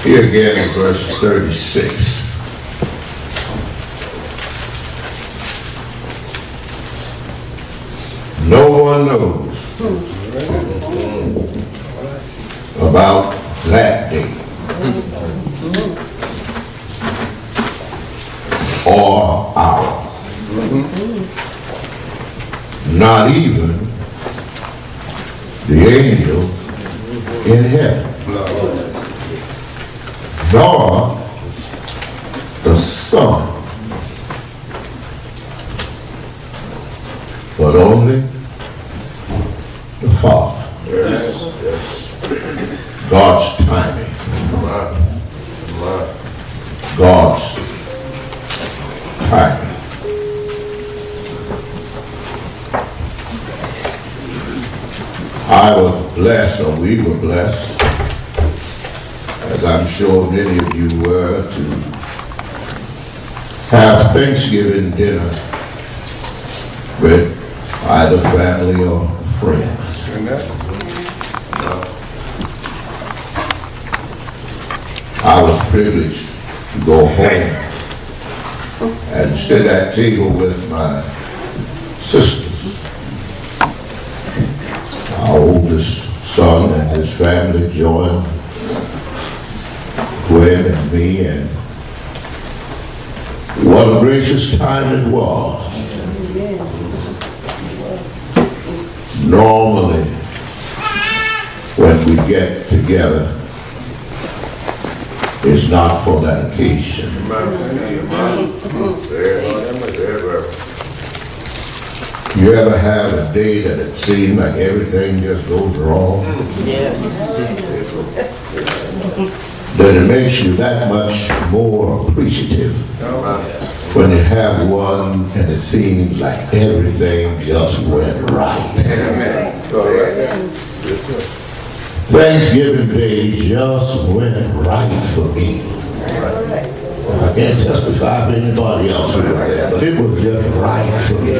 Here again in verse 36. No one knows about that day or hour. Not even the angel in heaven, nor the Son, but only the Father. God's timing. God's timing. I was blessed, or we were blessed, as I'm sure many of you were, to have Thanksgiving dinner with either family or friends. I was privileged to go home and sit at table with my sisters. Our oldest son and his family joined Gwen and me, and what a gracious time it was. Normally, when we get together, it's not for that occasion. You ever have a day that it seems like everything just goes wrong? Then it makes you that much more appreciative when you have one and it seems like everything just went right. Thanksgiving Day just went right for me. I can't testify for anybody else who was there, but it was just right for me.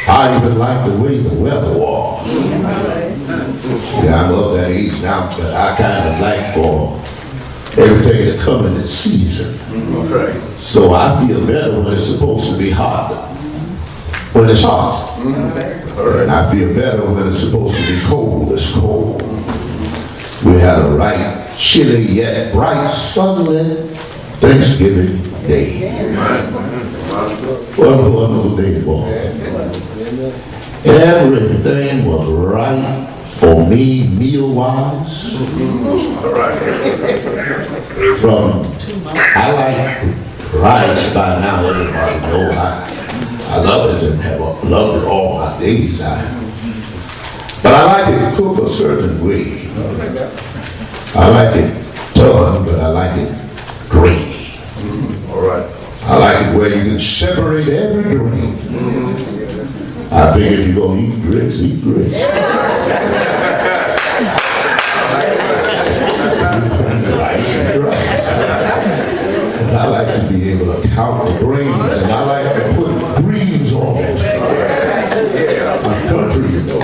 I even like the way the weather was. Yeah, I'm of that age now, but I kind of like for everything to come in its season. So I feel better when it's supposed to be hot, when it's hot. And I feel better when it's supposed to be cold, it's cold. We had a right chilly yet bright sunny Thanksgiving Day. What a wonderful day it was. Everything was right for me, meal-wise. I like rice by now, everybody knows. I love it and have loved it all my days. But I like it cooked a certain way. I like it done, but I like it gravy. I like it where you can separate every grain. I think if you're going to eat grits, eat grits. Rice and rice. And I like to be able to count the grains, and I like to put greens on it. I'm country, you know.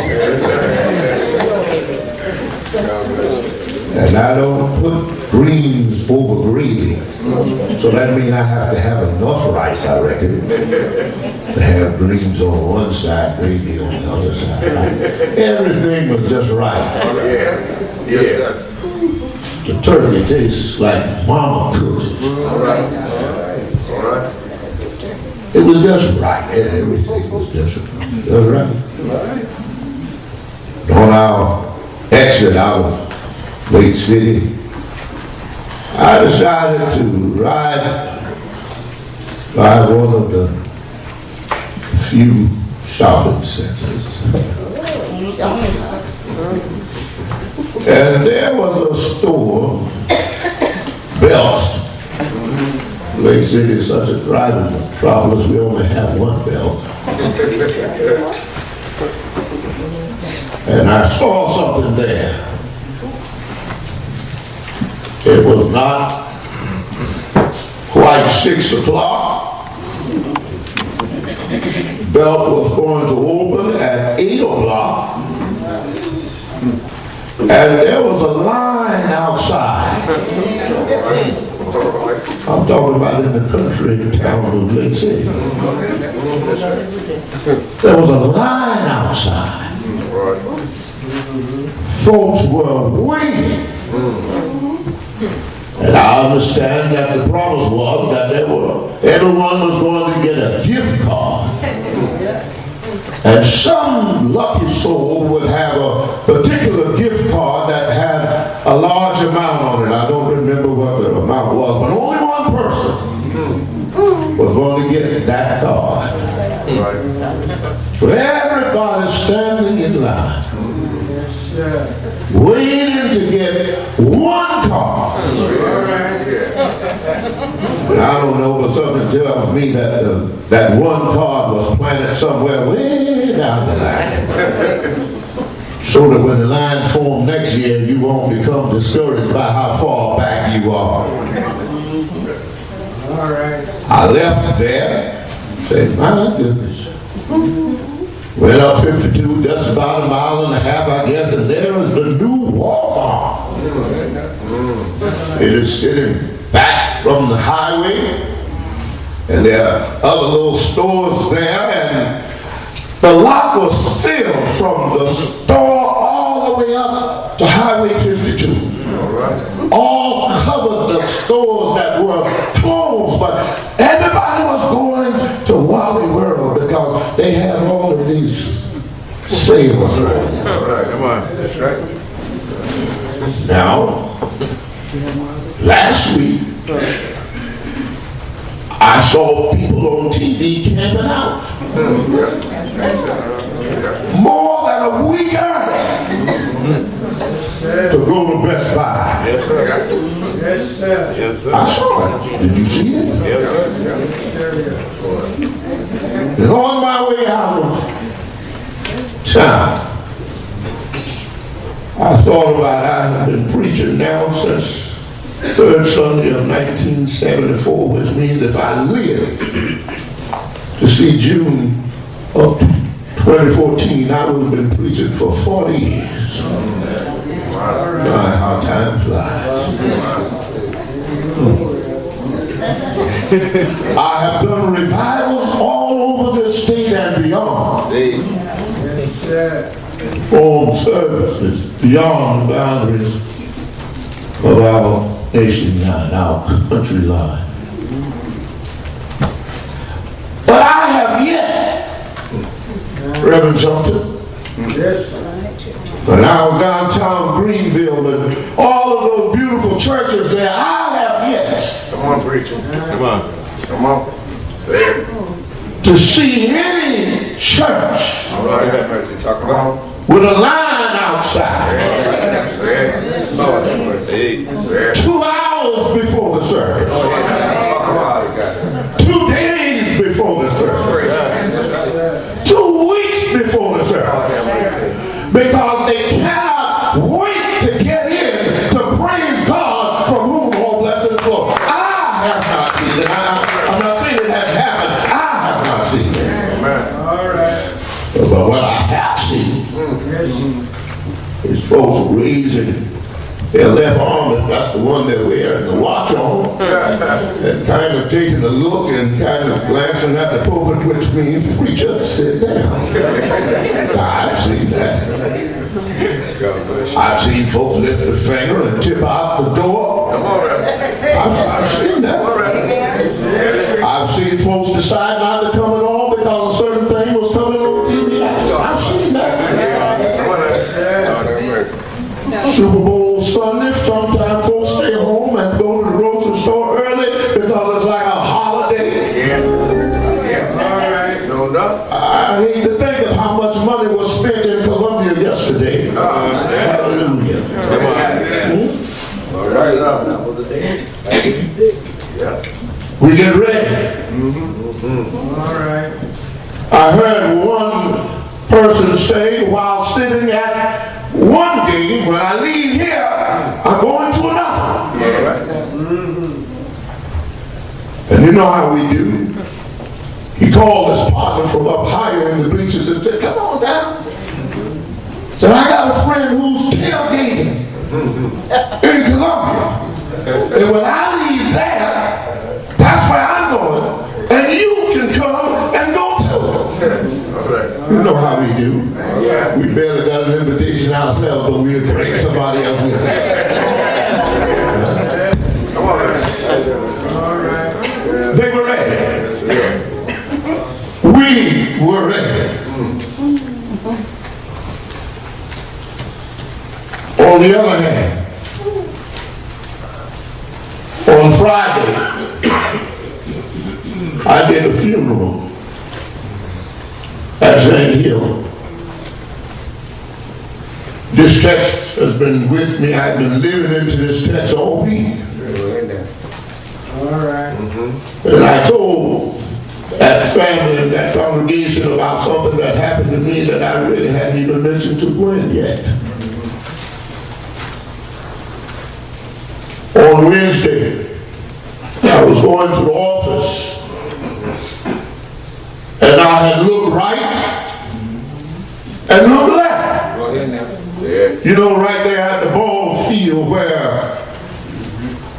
And I don't put greens over gravy. So that means I have to have enough rice, I reckon, to have greens on one side, gravy on the other side. Everything was just right. Yes, sir. The turkey tastes like mama cooked it. All right. It was just right. Everything was just right. On our exit out of Lake City, I decided to ride by one of the few shopping centers. And there was a store, belts. Lake City is such a thriving metropolis, we only have one belt. And I saw something there. It was not quite 6 o'clock. Belt was going to open at 8 o'clock. And there was a line outside. I'm talking about in the country, in the town of Lake City. There was a line outside. Folks were waiting. And I understand that the promise was that everyone was going to get a gift card. And some lucky soul would have a particular gift card that had a large amount on it. I don't remember what the amount was, but only one person was going to get that card. So everybody's standing in line, waiting to get one card. And I don't know, but something tells me that that one card was planted somewhere way down the line. So that when the line forms next year, you won't become discouraged by how far back you are. I left there, said, my goodness. Went up 52, just about a mile and a half, I guess, and there is the new Walmart. It is sitting back from the highway, and there are other little stores there, and the lot was filled from the store all the way up to Highway 52. All covered the stores that were closed, but everybody was going to Wally World because they had all of these sales. Come on. That's right. Now, last week, I saw people on TV camping out. More than a week early to go to Best Buy. Yes, sir. Yes, sir. Yes, sir. I saw it. Did you see it? Yes, sir. And on my way out of town, I thought about I have been preaching now since third Sunday of 1974, which means if I live to see June of 2014, I would have been preaching for 40 years. My, how time flies. I have done revivals all over the state and beyond. Formed services beyond the boundaries of our nation line, our country line. But I have yet, Reverend Johnson, when I was downtown Greenville and all of those beautiful churches there, I have yet. Come on, preacher. Come on. Come on. Say it. To see any church All right. Talk about. with a line outside Say it. Say it. 2 hours before the service, 2 days before the service, 2 weeks before the service, because they cannot wait to get in to praise God from whom all blessings flow. I have not seen it. I'm not saying it hasn't happened. I have not seen it. All right. But what I have seen is folks raising their left arm, if that's the one they're wearing the watch on, and kind of taking a look and kind of glancing at the pulpit, which means preacher, sit down. I've seen that. I've seen folks lift their finger and tip out the door. I've seen that. I've seen folks decide not to come at all because a certain thing was coming on TV. I've seen that. Super Bowl Sunday, sometimes folks stay home and go to the grocery store early because it's like a holiday. I hate to think of how much money was spent in Columbia yesterday. Hallelujah. That was a day. We get ready. All right. I heard one person say while sitting at one game, when I leave here, I'm going to another. And you know how we do. He called his partner from up higher in the bleachers and said, come on down. Said, I got a friend who's tailgating in Columbia. And when I leave there, that's where I'm going. And you can come and go too. You know how we do. We barely got an invitation ourselves, but we'll bring somebody else with us. Come on, man. They were ready. We were ready. On the other hand, on Friday, I did a funeral at Sand Hill. This text has been with me. I've been living into this text all week. All right. And I told that family and that congregation about something that happened to me that I really hadn't even mentioned to Gwen yet. On Wednesday, I was going to the office and I had looked right and looked left. Go ahead now. You know, right there at the ball field where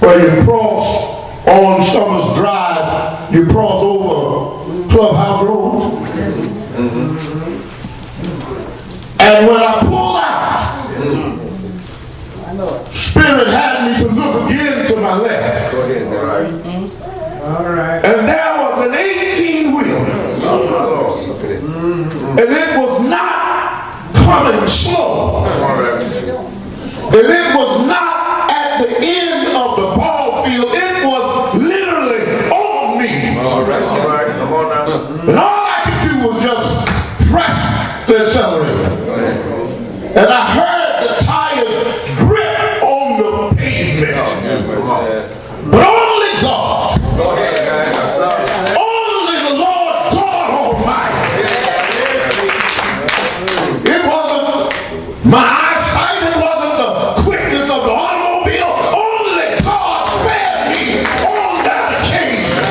you cross on Summers Drive, you cross over Clubhouse Road. And when I pulled out, Spirit had me to look again to my left. Go ahead, all right. And there was an 18-wheeler. And it was not coming slow. And it was not at the end of the ball field. It was literally on me. All right. Come on now. And all I could do was just press the accelerator. And I heard the tires grip on the pavement. But only God. Go ahead, guys. Only the Lord God Almighty. It wasn't my eyesight. It wasn't the quickness of the automobile. Only God spared me on that occasion.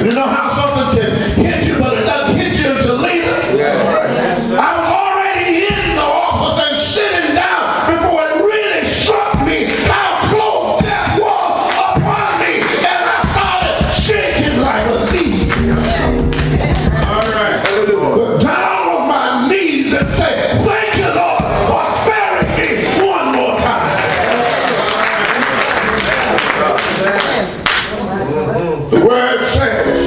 You know how something can hit you, but it doesn't hit you until later. I was already in the office and sitting down before it really struck me how close death was upon me, and I started shaking like a leaf. All right. But down on my knees and say, thank you, Lord, for sparing me one more time. The word says,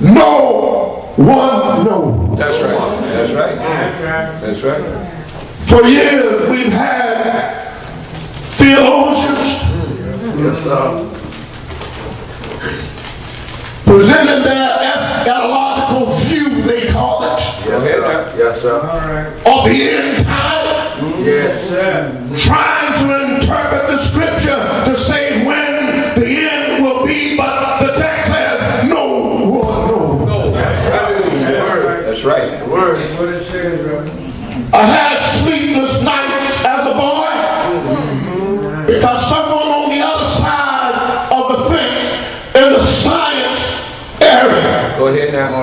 no one knows. That's right. That's right. That's right. For years we've had theologians presented their eschatological view, they call it. Yes, sir. Yes, sir. Of the end time. Yes. Trying to interpret the scripture to say when the end will be, but the text says no one knows. That's right. The word. What it says, I had sleepless nights as a boy because someone on the other side of the fence in the science area go ahead now,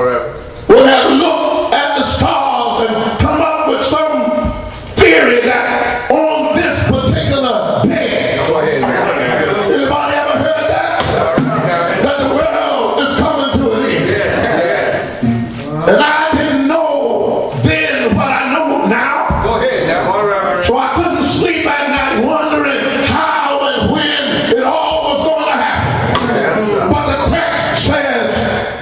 would have looked at the stars and come up with some theory that on this particular day. Go ahead now. Anybody ever heard that? That the world is coming to an end. Yeah. And I didn't know then what I know now. Go ahead now. All right. So I couldn't sleep at night wondering how and when it all was going to happen. Yes, but the text says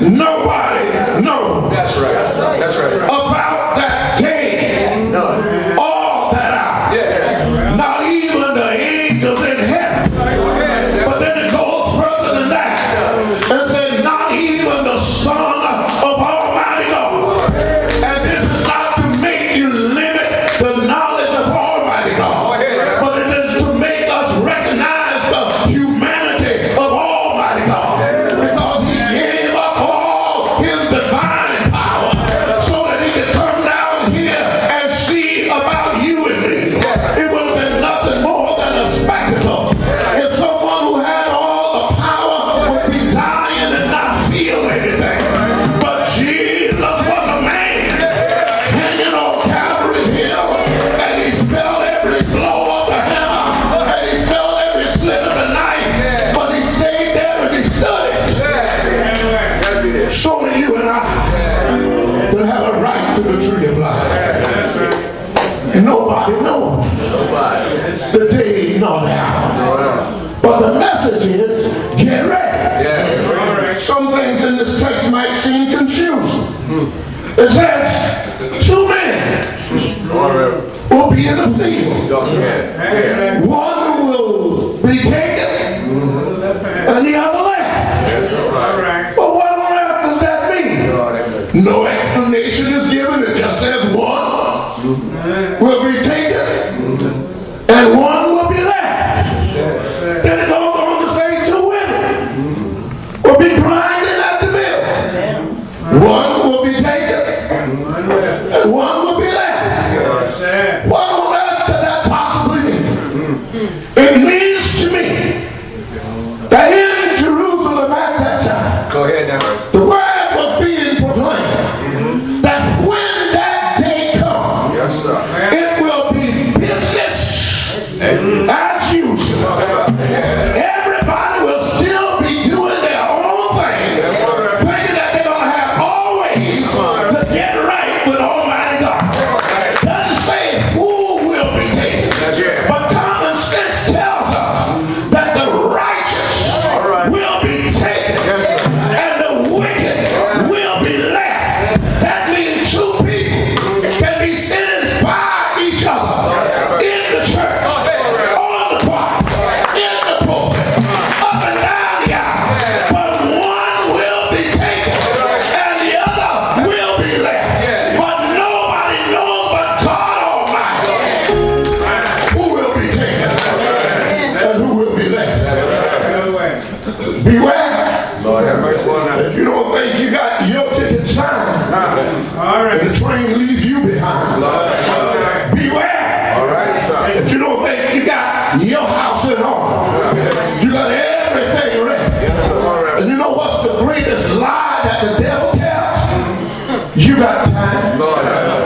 nobody knows. That's right. That's right. About that day. None. All that hour. Yeah. Not even the angels in heaven. But then it goes further than that and says not even the Son of Almighty God. And this is not to make you limit the knowledge of Almighty God, but it is to make us recognize the humanity of Almighty God, because He gave up all But the message is, get ready. Yeah. Some things in this text might seem confusing. It says, 2 men will be in the field. One will be taken and the other left. But what on earth does that mean? No explanation is given. It just says one will be taken and one will be left. Then it goes on to say 2 women will be grinding at the mill. One will be taken and one will be left. What on earth does that possibly mean? It means to me that in Jerusalem at that time, Go ahead now. the word was being proclaimed that when that day comes, Yes, sir. it will be business as usual. Everybody will still be doing their own thing, thinking that they're going to have always to get right with Almighty God. Doesn't say who will be taken, but common sense tells us that the righteous will be taken and the wicked will be left. That means 2 people can be sitting by each other in the church, on the choir, in the pulpit, up and down the aisle. But one will be taken and the other will be left. But nobody knows but God Almighty who will be taken and who will be left. Beware. Lord have mercy. If you don't think you got your ticket signed, and the train leaves you behind, beware. All right, sir. If you don't think you got your house in order, you got everything ready. And you know what's the greatest lie that the devil tells? You got time. Lord have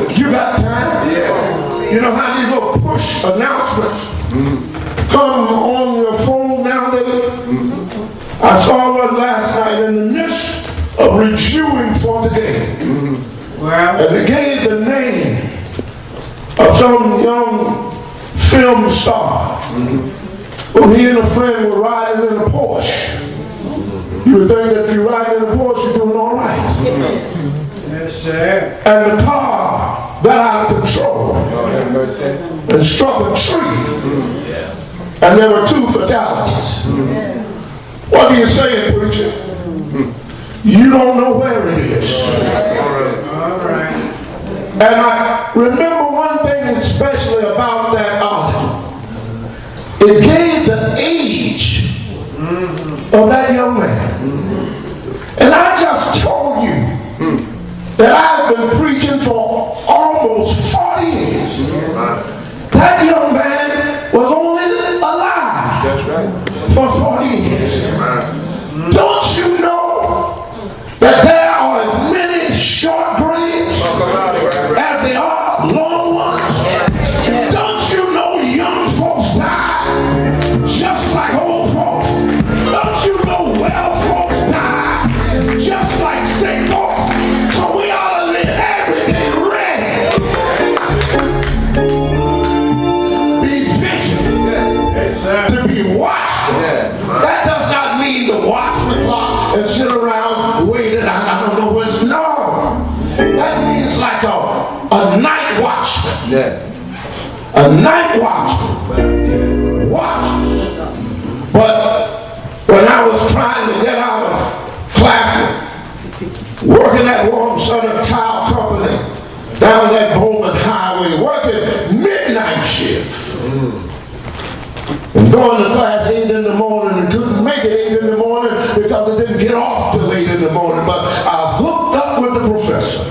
mercy. You got time. You know how these little push announcements come on your phone nowadays? I saw one last night in the midst of reviewing for today. And they gave the name of some young film star who he and a friend were riding in a Porsche. You would think that if you're riding in a Porsche, you're doing all right. Yes, sir. And the car got out of control Lord have mercy. and struck a tree. And there were 2 fatalities. What do you say, preacher? You don't know where it is. All right. And I remember one thing especially about that article. It gave the age of that young man. And I just told you that I've been preaching for almost 40 years. That young man was only alive That's right. for 40 years. Don't you know that there are as many short graves as there are long ones? Don't you know young folks die just like old folks? Don't you know well folks die just like sick folks? So we ought to live every day ready. Be vigilant. To be watchful. That does not mean to watch the clock and sit around waiting. I don't know what's. No. That means like a night watchman. A night watchman. Watch. But when I was trying to get out of Claflin, working at one Southern Tile Company down that Bowman Highway, working midnight shift. And going to class 8 in the morning and couldn't make it 8 in the morning because I didn't get off till 8 in the morning. But I hooked up with the professor.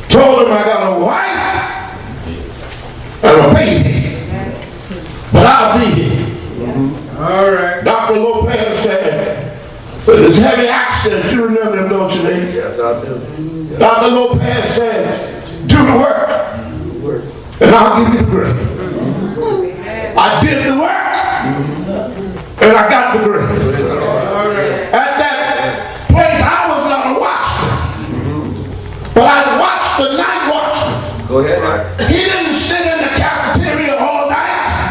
Told him I got a wife and a baby. But I'll be here. All right. Dr. Lopez said, with his heavy accent, you remember him, don't you, Nate? Yes, I do. Dr. Lopez said, do the work, and I'll give you the grade. I did the work, and I got the grade. At that place, I was not a watchman, but I watched the night watchman. Go ahead, Mack. He didn't sit in the cafeteria all night.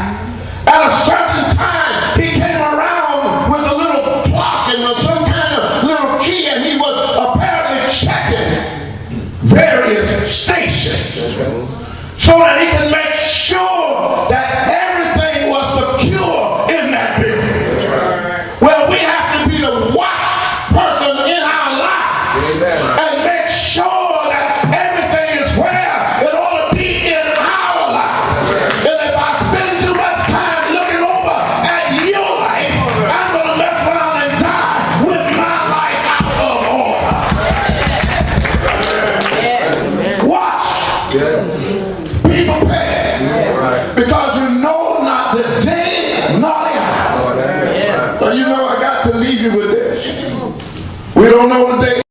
Be prepared. Because you know not the day nor the hour. So you know I got to leave you with this. We don't know the day.